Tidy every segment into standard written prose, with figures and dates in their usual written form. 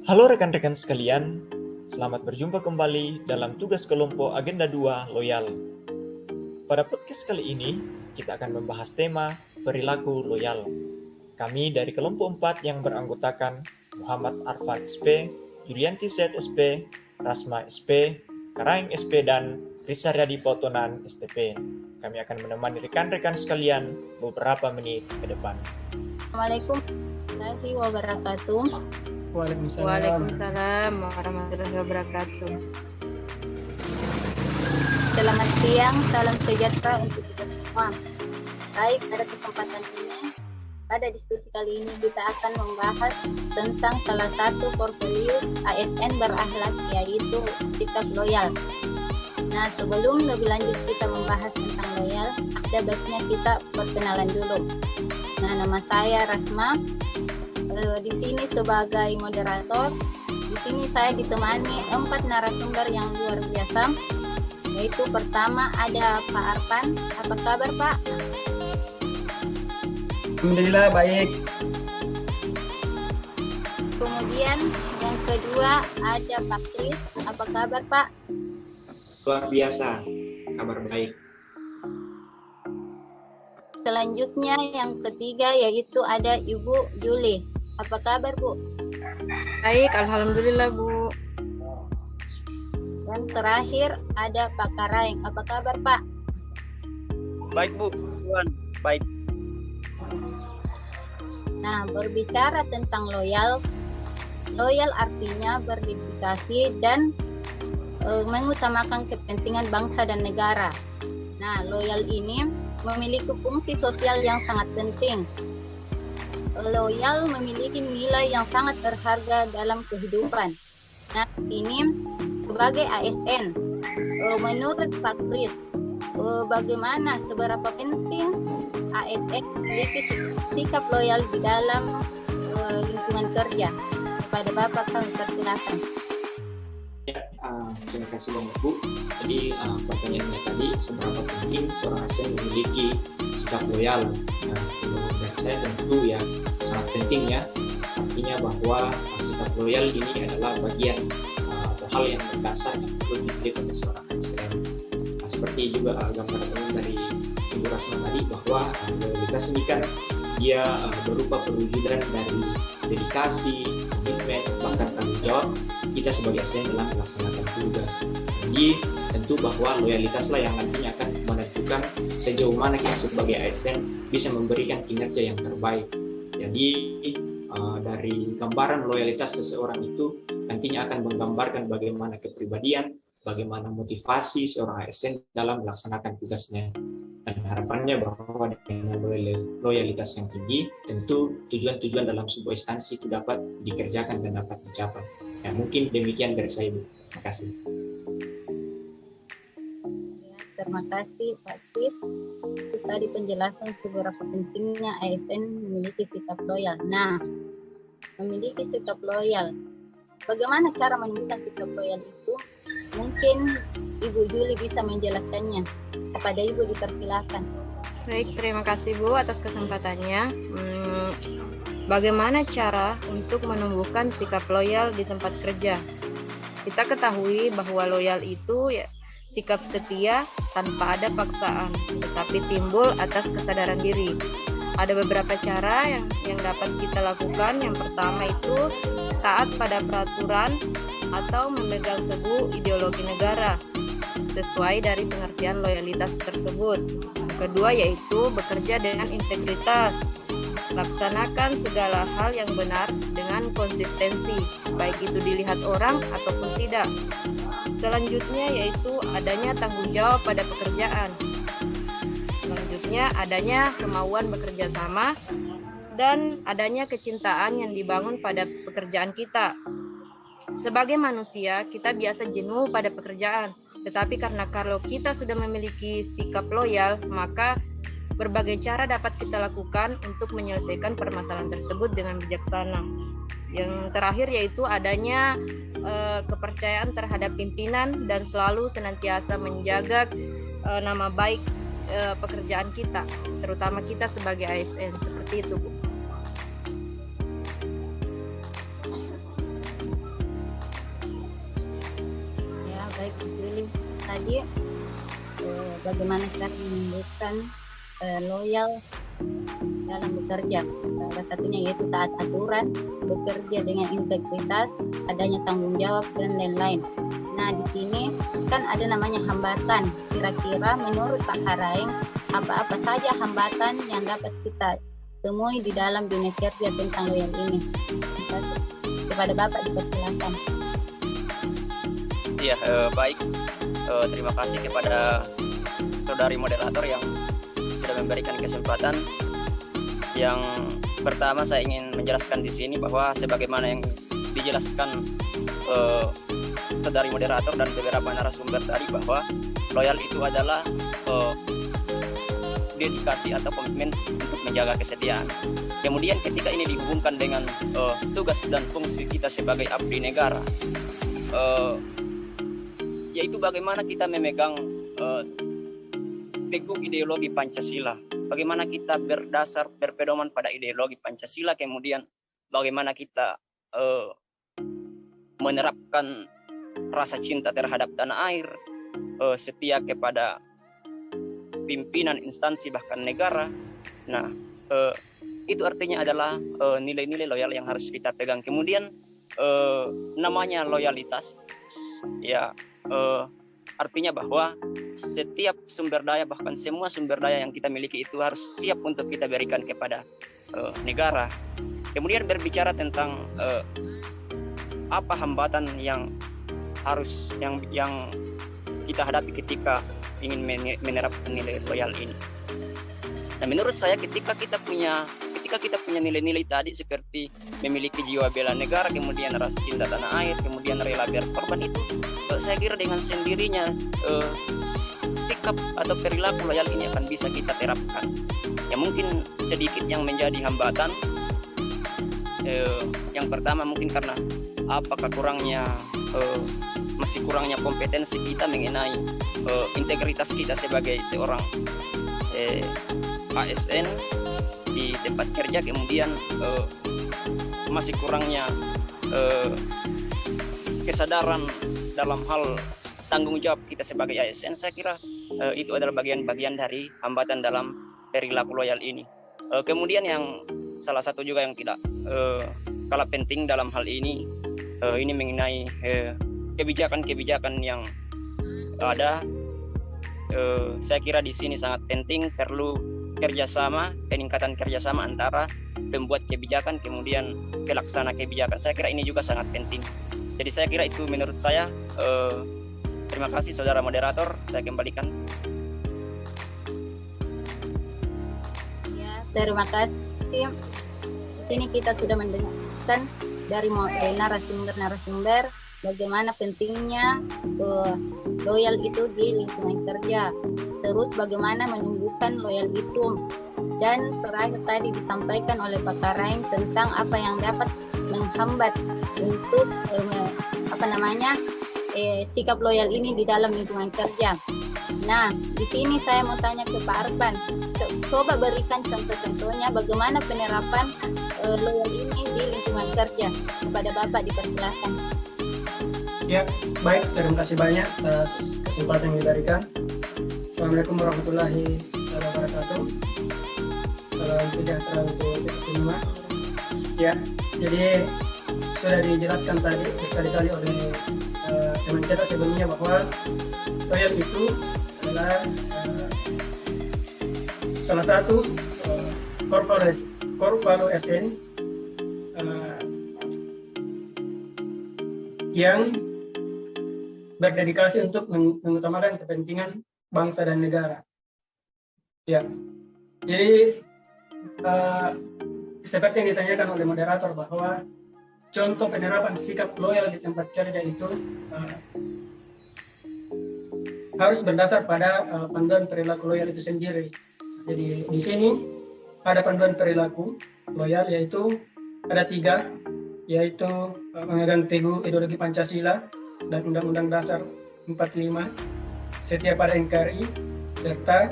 Halo rekan-rekan sekalian, selamat berjumpa kembali dalam tugas kelompok Agenda 2 Loyal. Pada podcast kali ini, kita akan membahas tema perilaku loyal. Kami dari kelompok 4 yang beranggotakan Muhammad Arfan SP, Julianti Z SP, Rasma SP, Karaing SP, dan Risa Riadi Potonan STP. Kami akan menemani rekan-rekan sekalian beberapa menit ke depan. Assalamualaikum warahmatullahi wabarakatuh. Waalaikumsalam warahmatullahi wabarakatuh. Selamat siang, salam sejahtera untuk kita semua. Baik, pada kesempatan ini, pada diskusi kali ini kita akan membahas tentang salah satu portfolio ASN berakhlak, yaitu sikap loyal. Nah, sebelum lebih lanjut kita membahas tentang loyal, ada baiknya kita perkenalan dulu. Nah, nama saya Rasma. Di sini sebagai moderator. Di sini saya ditemani 4 narasumber yang luar biasa. Yaitu pertama ada Pak Arfan. Apa kabar, Pak? Alhamdulillah baik. Kemudian yang kedua ada Pak Kris. Apa kabar, Pak? Luar biasa, kabar baik. Selanjutnya yang ketiga yaitu ada Ibu Juli. Apa kabar, Bu? Baik, alhamdulillah, Bu. Dan terakhir ada Pak Karaing. Apa kabar, Pak? Baik, Bu. Tuan, baik. Nah, berbicara tentang loyal artinya berdedikasi dan mengutamakan kepentingan bangsa dan negara. Nah, loyal ini memiliki fungsi sosial yang sangat penting. Loyal memiliki nilai yang sangat berharga dalam kehidupan. Nah, ini sebagai ASN, menurut Pak Kris, bagaimana seberapa penting ASN memiliki sikap loyal di dalam lingkungan kerja? Kepada Bapak kami persilakan. Terima kasih banyak Bu. Jadi pertanyaannya tadi, seberapa penting seorang ASN memiliki sikap loyal? Dari saya tentu ya sangat penting ya. Artinya bahwa sikap loyal ini adalah bagian atau hal yang mendasar yang perlu dimiliki oleh seorang ASN. Seperti juga gambaran dari Ibu Rasma tadi, bahwa loyalitas ini kan dia berupa perwujudan dari dedikasi, komitmen, bahkan tanggung jawab kita sebagai ASN dalam melaksanakan tugas. Jadi tentu bahwa loyalitaslah yang nantinya akan menentukan sejauh mana kita sebagai ASN bisa memberikan kinerja yang terbaik. Jadi dari gambaran loyalitas seseorang itu nantinya akan menggambarkan bagaimana kepribadian, bagaimana motivasi seorang ASN dalam melaksanakan tugasnya. Dan harapannya bahwa dengan loyalitas yang tinggi, tentu tujuan-tujuan dalam sebuah instansi itu dapat dikerjakan dan dapat dicapai. Ya, mungkin demikian dari saya, Bu. Terima kasih. Ya, terima kasih Pak Kris. Tadi penjelasan seberapa pentingnya ASN memiliki sikap loyal. Nah, memiliki sikap loyal. Bagaimana cara menunjukkan sikap loyal itu? Mungkin Ibu Juli bisa menjelaskannya. Kepada Ibu dipersilakan. Baik, terima kasih, Bu, atas kesempatannya. Bagaimana cara untuk menumbuhkan sikap loyal di tempat kerja? Kita ketahui bahwa loyal itu ya sikap setia tanpa ada paksaan, tetapi timbul atas kesadaran diri. Ada beberapa cara yang dapat kita lakukan. Yang pertama itu taat pada peraturan atau memegang teguh ideologi negara sesuai dari pengertian loyalitas tersebut. Kedua yaitu bekerja dengan integritas. Laksanakan segala hal yang benar dengan konsistensi, baik itu dilihat orang ataupun tidak. Selanjutnya yaitu adanya tanggung jawab pada pekerjaan. Selanjutnya adanya kemauan bekerja sama dan adanya kecintaan yang dibangun pada pekerjaan kita. Sebagai manusia, kita biasa jenuh pada pekerjaan. Tetapi karena kalau kita sudah memiliki sikap loyal, maka berbagai cara dapat kita lakukan untuk menyelesaikan permasalahan tersebut dengan bijaksana. Yang terakhir yaitu adanya kepercayaan terhadap pimpinan dan selalu senantiasa menjaga nama baik pekerjaan kita, terutama kita sebagai ASN. Seperti itu, Bu. tadi bagaimana cara menunjukkan loyal dalam bekerja. Salah satunya yaitu taat aturan, bekerja dengan integritas, adanya tanggung jawab, dan lain-lain. Nah, di sini kan ada namanya hambatan. Kira-kira menurut Pak Haraeng, apa-apa saja hambatan yang dapat kita temui di dalam dunia kerja tentang loyal ini? Kepada Bapak dipersilakan. Iya, baik. Terima kasih kepada saudari moderator yang sudah memberikan kesempatan. Yang pertama saya ingin menjelaskan di sini bahwa sebagaimana yang dijelaskan saudari moderator dan beberapa narasumber tadi, bahwa loyal itu adalah dedikasi atau komitmen untuk menjaga kesetiaan. Kemudian ketika ini dihubungkan dengan tugas dan fungsi kita sebagai abdi negara, yaitu bagaimana kita memegang teguh ideologi Pancasila, bagaimana kita berpedoman pada ideologi Pancasila, kemudian bagaimana kita menerapkan rasa cinta terhadap tanah air, setia kepada pimpinan instansi bahkan negara. Nah, itu artinya adalah nilai-nilai loyal yang harus kita pegang. Kemudian namanya loyalitas, ya artinya bahwa setiap sumber daya, bahkan semua sumber daya yang kita miliki itu harus siap untuk kita berikan kepada negara. Kemudian berbicara tentang apa hambatan yang harus yang kita hadapi ketika ingin menerapkan nilai loyal ini. Nah, menurut saya ketika kita punya nilai-nilai tadi seperti memiliki jiwa bela negara, kemudian rasa cinta tanah air, kemudian rela berkorban, itu saya kira dengan sendirinya sikap atau perilaku loyal ini akan bisa kita terapkan. Ya, mungkin sedikit yang menjadi hambatan. Yang pertama mungkin karena apakah masih kurangnya kompetensi kita mengenai integritas kita sebagai seorang ASN di tempat kerja, kemudian masih kurangnya kesadaran dalam hal tanggung jawab kita sebagai ASN. Saya kira itu adalah bagian-bagian dari hambatan dalam perilaku loyal ini. Kemudian yang salah satu juga yang tidak kalah penting dalam hal ini mengenai kebijakan-kebijakan yang ada. Saya kira di sini sangat penting, perlu kerjasama, peningkatan kerjasama antara pembuat kebijakan kemudian pelaksana kebijakan. Saya kira ini juga sangat penting. Jadi saya kira itu menurut saya. Terima kasih saudara moderator, saya kembalikan. Ya, terima kasih. Di sini kita sudah mendengarkan dari narasumber bagaimana pentingnya loyal itu di lingkungan kerja. Terus bagaimana menumbuhkan loyal itu. Dan terakhir tadi disampaikan oleh Pak Haraeng tentang apa yang dapat menghambat untuk sikap loyal ini di dalam lingkungan kerja. Nah, di sini saya mau tanya ke Pak Arfan. Coba berikan contoh-contohnya bagaimana penerapan loyal ini di lingkungan kerja. Kepada Bapak dipersilakan. Ya, baik. Terima kasih banyak atas kesempatan yang diberikan. Assalamualaikum warahmatullahi wabarakatuh. Salam sejahtera untuk kita semua. Ya, jadi sudah dijelaskan tadi berkali-kali oleh teman kita sebelumnya bahwa loyal itu adalah salah satu core value ASN yang berdedikasi untuk mengutamakan kepentingan bangsa dan negara. Ya, jadi seperti yang ditanyakan oleh moderator bahwa contoh penerapan sikap loyal di tempat kerja itu harus berdasar pada panduan perilaku loyal itu sendiri. Jadi di sini ada panduan perilaku loyal, yaitu ada 3, yaitu memegang teguh ideologi Pancasila dan Undang-Undang Dasar 45, setia pada NKRI, serta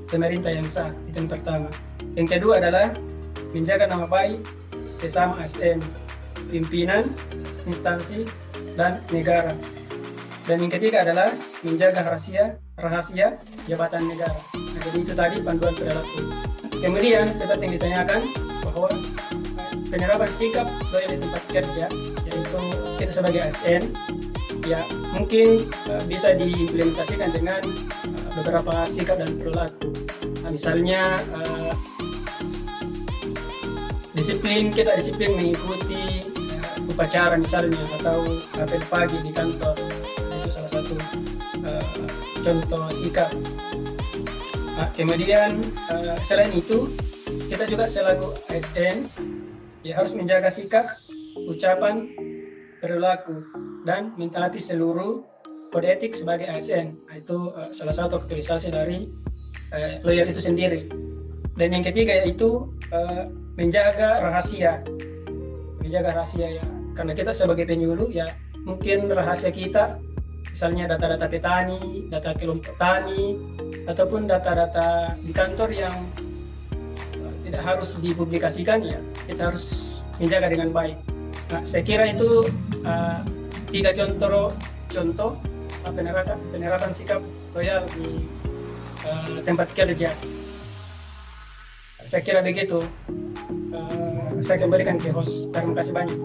pemerintah yang sah. Itu yang pertama. Yang kedua adalah menjaga nama baik sesama ASN, pimpinan, instansi, dan negara. Dan yang ketiga adalah menjaga rahasia jabatan negara. Nah, jadi itu tadi panduan perilaku. Kemudian seperti yang ditanyakan bahwa penerapan sikap loyal di tempat kerja, yaitu kita sebagai ASN, ya mungkin bisa diimplementasikan dengan beberapa sikap dan perilaku. Nah, misalnya kita disiplin mengikuti upacara misalnya, atau apel pagi di kantor. Itu salah satu contoh sikap. Nah, kemudian selain itu kita juga selaku ASN ya harus menjaga sikap, ucapan, perilaku, dan mentaati seluruh kode etik sebagai ASN. Nah, itu salah satu aktualisasi dari loyal itu sendiri. Dan yang ketiga yaitu menjaga rahasia ya, karena kita sebagai penyuluh ya mungkin rahasia kita, misalnya data-data petani, data kelompok tani, ataupun data-data di kantor yang tidak harus dipublikasikan, ya kita harus menjaga dengan baik. Nah, saya kira itu 3 contoh penerapan sikap loyal di tempat kerja. Saya kira begitu. Saya kembalikan ke host. Terima kasih banyak.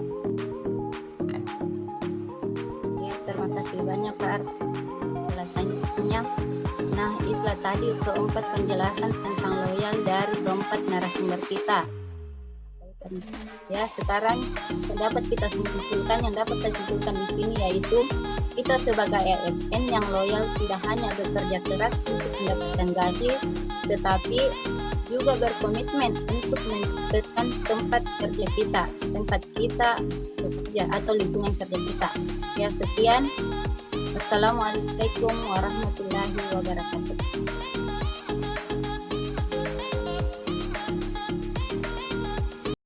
Ya, terima kasih banyak Pak penjelasannya. Nah, itulah tadi keempat penjelasan tentang loyal dari keempat narasumber kita. Ya, sekarang yang dapat kita simpulkan di sini yaitu kita sebagai ASN yang loyal tidak hanya bekerja keras untuk mendapatkan gaji, tetapi juga berkomitmen untuk mensukseskan tempat kita bekerja atau lingkungan kerja kita. Ya, sekian. Wassalamualaikum warahmatullahi wabarakatuh.